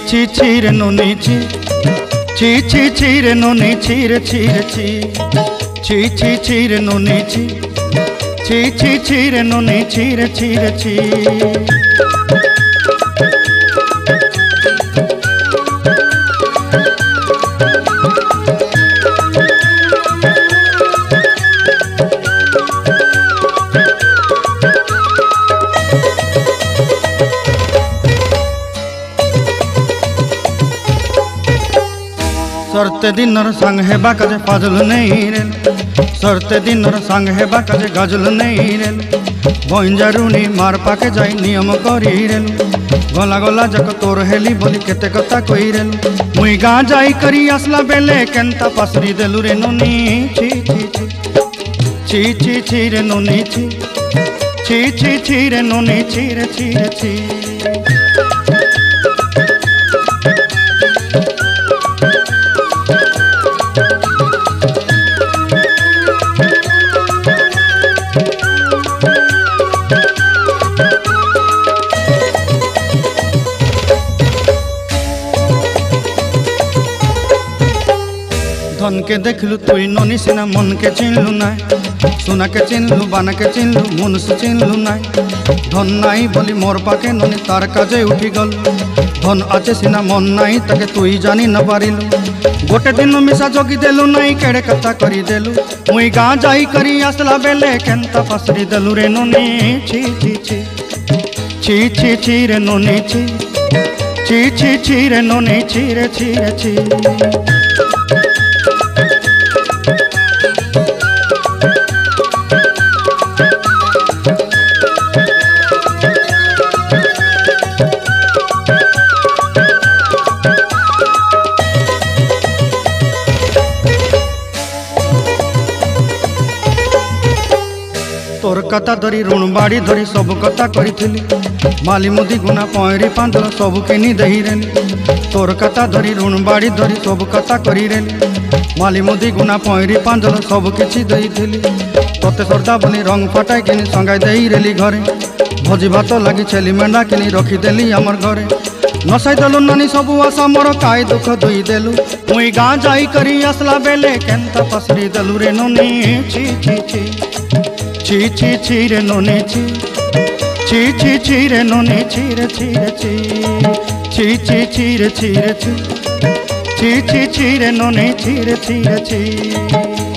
ছি ছি রে নুনি ছি ছি ছি ছি রে নুনি ছি রে ছি রে ছি ছি ছি ছি রে নুনি ছি ছি ছি ছি রে নুনি ছি রে ছি রে ছি। सरते दिनर संग हेबा काजे फाजल नहीं रे सरते दिनर संग हेबा काजे गजल नहीं रे बंजारुनी मार पाके जाई नियम करी रे गला गला जक तोर हेली बोली केते कथा कई रे मुई गाँ जाई करी आसला बेले केंता पासरी देलु रे नुनी छी छी छी छी छी रे नुनी छी छी छी छी रे नुनी छी रे छी रे छी। धन के देखलु तुई ननी सिना मन के चिन्हलु ना सोना के चिन्हलु बाना के चिन्हलु मुनुष चिन्हलु ना धन नाई बोली मोर पाके ननी तार काजे उठी गल धन आचे सिना मन नाई ताके तुई जानी न पारिलु गोटे दिन मिसा जोगी देलु नाई केड़े कथा करी देलु मुई गाँ जाई करी आसला बेले केंता पासरी देलु रे ननी छी छी छी छी छी छी रे ननी छी छी छी छी रे ननी छी रे छी रे छी। तोर कथा धरी ऋण बाड़ी धरी सब कथा करी माली मुदी गुना पयरी पांदल सब किनी दही रेली तोर कथा धरी ऋण बाड़ी धरी सब कथा करी रेली माली मुदी गुना पयरी पांदल सब किछि दही थिली तोते सरदा बनी रंग फटाई किनी संगाई देई रेली घरे भोजी भात लगी छेली मेंढा किनी रखी देली हमर घरे नसाई देलु नानी सबु आशा मोर काई दुख दुई देलु मुई गाँ जाई करी आसला बेले केंता पसरी देलु रे नुनी छी छी छी छी छी छी रे नुनी छी छी छी छी रे नुनी छी रे छी रे छी छी छी छी रे छी रे छी छी छी छी रे नुनी छी रे छी रे छी।